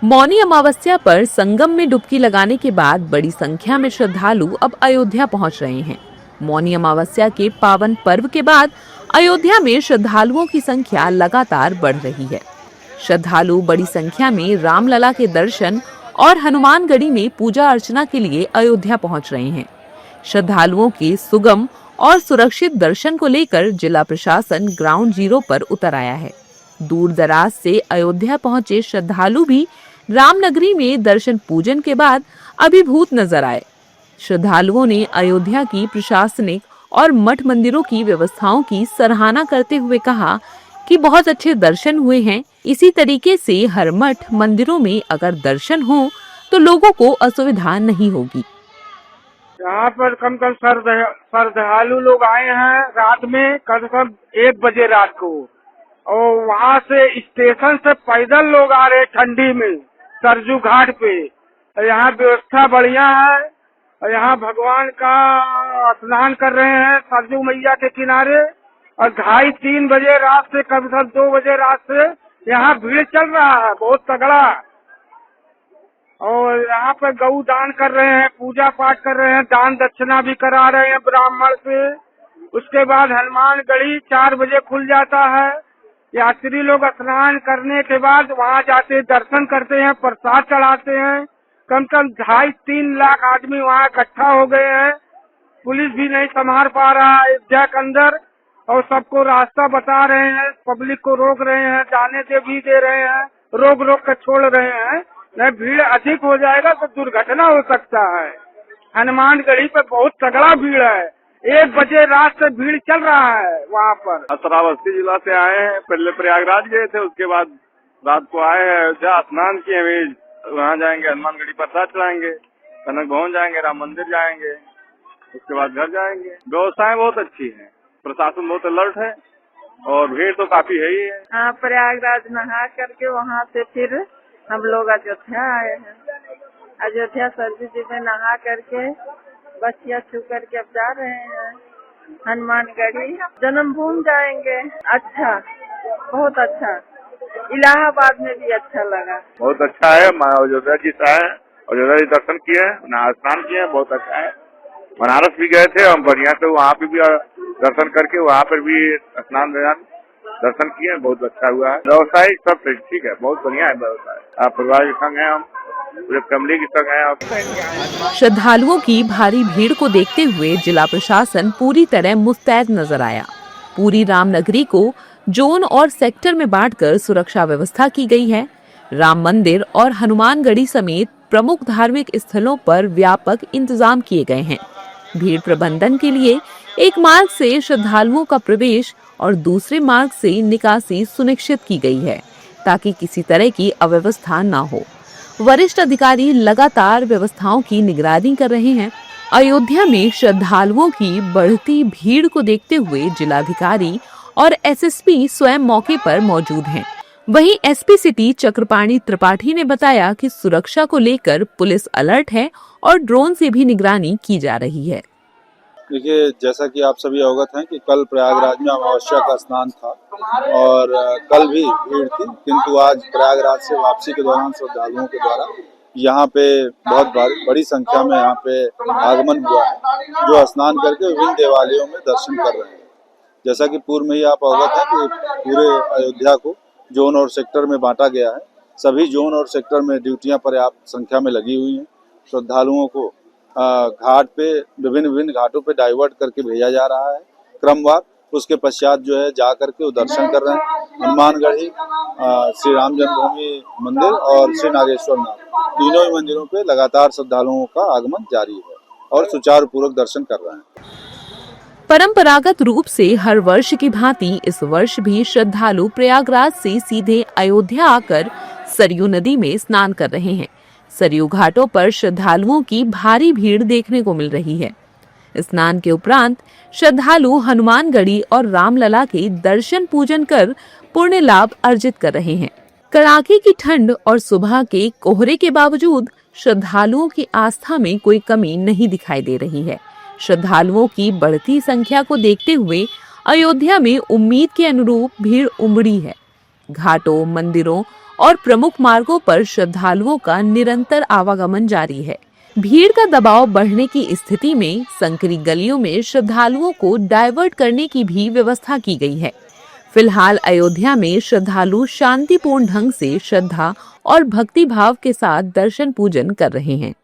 मौनी अमावस्या पर संगम में डुबकी लगाने के बाद बड़ी संख्या में श्रद्धालु अब अयोध्या पहुंच रहे हैं। मौनी अमावस्या के पावन पर्व के बाद अयोध्या में श्रद्धालुओं की संख्या लगातार बढ़ रही है। श्रद्धालु बड़ी संख्या में रामलला के दर्शन और हनुमानगढ़ी में पूजा अर्चना के लिए अयोध्या पहुंच रहे हैं। श्रद्धालुओं के सुगम और सुरक्षित दर्शन को लेकर जिला प्रशासन ग्राउंड जीरो पर उतर आया है। दूर दराज से अयोध्या पहुंचे श्रद्धालु भी रामनगरी में दर्शन पूजन के बाद अभिभूत नजर आए। श्रद्धालुओं ने अयोध्या की प्रशासनिक और मठ मंदिरों की व्यवस्थाओं की सराहना करते हुए कहा कि बहुत अच्छे दर्शन हुए हैं। इसी तरीके से हर मठ मंदिरों में अगर दर्शन हो तो लोगों को असुविधा नहीं होगी। यहाँ पर कम श्रद्धालु लोग आए हैं रात में, करीब 1 बजे रात को, और वहाँ से स्टेशन से पैदल लोग आ रहे ठंडी में सरजू घाट पे। यहाँ व्यवस्था बढ़िया है। यहाँ भगवान का स्नान कर रहे हैं सरजू मैया के किनारे, और 2:30-3 बजे रात से करीब 2 बजे रात से यहाँ भीड़ चल रहा है बहुत तगड़ा। और यहाँ पर गौ दान कर रहे हैं, पूजा पाठ कर रहे हैं, दान दक्षिणा भी करा रहे हैं ब्राह्मण से। उसके बाद हनुमानगढ़ी 4 बजे खुल जाता है। यात्री लोग स्नान करने के बाद वहाँ जाते दर्शन करते हैं, प्रसाद चढ़ाते हैं। कम से कम 2.5-3 लाख आदमी वहाँ इकट्ठा हो गए हैं। पुलिस भी नहीं संभाल पा रहा है अयोध्या के अंदर, और सबको रास्ता बता रहे हैं, पब्लिक को रोक रहे हैं, जाने से भी दे रहे हैं, रोक रोक कर छोड़ रहे हैं। नहीं भीड़ अधिक हो जाएगा तो दुर्घटना हो सकता है। हनुमानगढ़ी पे बहुत तगड़ा भीड़ है, 1 बजे रात से भीड़ चल रहा है वहाँ पर। श्रावस्ती जिला से आए हैं, पहले प्रयागराज गए थे, उसके बाद रात को आए हैं अयोध्या, स्नान किए हुए वहाँ जाएंगे, हनुमानगढ़ी प्रसाद चढ़ाएंगे, कनक भवन जाएंगे, राम मंदिर जाएंगे, उसके बाद घर जाएंगे। व्यवस्थाएं बहुत अच्छी है, प्रशासन बहुत अलर्ट है, और भीड़ तो काफी है ही है। हाँ, प्रयागराज नहा करके वहाँ से फिर हम लोग अयोध्या आए हैं। अयोध्या सरजू जी में नहा करके बसिया छू करके अब जा रहे हैं हनुमानगढ़ी, जन्मभूमि जाएंगे। अच्छा, बहुत अच्छा। इलाहाबाद में भी अच्छा लगा, बहुत अच्छा है। अयोध्या जी से आए, अयोध्या जी दर्शन किए, स्नान किए, बहुत अच्छा है। बनारस भी गए थे हम, बढ़िया से वहाँ पे भी दर्शन करके वहाँ पर भी स्नान दर्शन किए, बहुत अच्छा हुआ है। व्यवसायिक सब ठीक है, बहुत बढ़िया है व्यवसाय। आप परिवार के संग हैं, हम पूरे फैमिली के संग हैं। आप श्रद्धालुओं की भारी भीड़ को देखते हुए जिला प्रशासन पूरी तरह मुस्तैद नजर आया। पूरी रामनगरी को जोन और सेक्टर में बांटकर सुरक्षा व्यवस्था की गई है। राम मंदिर और हनुमानगढ़ी समेत प्रमुख धार्मिक स्थलों पर व्यापक इंतजाम किए गए हैं। भीड़ प्रबंधन के लिए एक मार्ग से श्रद्धालुओं का प्रवेश और दूसरे मार्ग से निकासी सुनिश्चित की गई है, ताकि किसी तरह की अव्यवस्था न हो। वरिष्ठ अधिकारी लगातार व्यवस्थाओं की निगरानी कर रहे हैं। अयोध्या में श्रद्धालुओं की बढ़ती भीड़ को देखते हुए जिलाधिकारी और एसएसपी स्वयं मौके पर मौजूद हैं। वहीं एसपी सिटी चक्रपाणी त्रिपाठी ने बताया कि सुरक्षा को लेकर पुलिस अलर्ट है और ड्रोन से भी निगरानी की जा रही है। देखिए, जैसा कि आप सभी अवगत हैं कि कल प्रयागराज में अमावस्या का स्नान था और कल भी भीड़ थी, किंतु आज प्रयागराज से वापसी के दौरान श्रद्धालुओं के द्वारा यहाँ पे बहुत बड़ी संख्या में यहाँ पे आगमन हुआ है, जो स्नान करके विभिन्न देवालयों में दर्शन कर रहे हैं। जैसा कि पूर्व में ही आप अवगत हैं कि पूरे अयोध्या को जोन और सेक्टर में बांटा गया है। सभी जोन और सेक्टर में ड्यूटियां पर्याप्त संख्या में लगी हुई हैं। श्रद्धालुओं को घाट पे विभिन्न घाटों पे डाइवर्ट करके भेजा जा रहा है क्रमवार। उसके पश्चात जो है जा करके वो दर्शन कर रहे हैं। हनुमानगढ़ी, श्री राम जन्मभूमि मंदिर और श्री नागेश्वर नाथ, तीनों ही मंदिरों पे लगातार श्रद्धालुओं का आगमन जारी है और सुचारू पूर्वक दर्शन कर रहे हैं। परंपरागत रूप से हर वर्ष की भांति इस वर्ष भी श्रद्धालु प्रयागराज से सीधे अयोध्या आकर सरयू नदी में स्नान कर रहे हैं। सरयू घाटों पर श्रद्धालुओं की भारी भीड़ देखने को मिल रही है। स्नान के उपरांत श्रद्धालु हनुमानगढ़ी और रामलला के दर्शन पूजन कर पुण्य लाभ अर्जित कर रहे हैं। कड़ाके की ठंड और सुबह के कोहरे के बावजूद श्रद्धालुओं की आस्था में कोई कमी नहीं दिखाई दे रही है। श्रद्धालुओं की बढ़ती संख्या को देखते हुए अयोध्या में उम्मीद के अनुरूप भीड़ उमड़ी है। घाटों, मंदिरों और प्रमुख मार्गों पर श्रद्धालुओं का निरंतर आवागमन जारी है। भीड़ का दबाव बढ़ने की स्थिति में संकरी गलियों में श्रद्धालुओं को डाइवर्ट करने की भी व्यवस्था की गई है। फिलहाल अयोध्या में श्रद्धालु शांतिपूर्ण ढंग से श्रद्धा और भक्ति भाव के साथ दर्शन पूजन कर रहे हैं।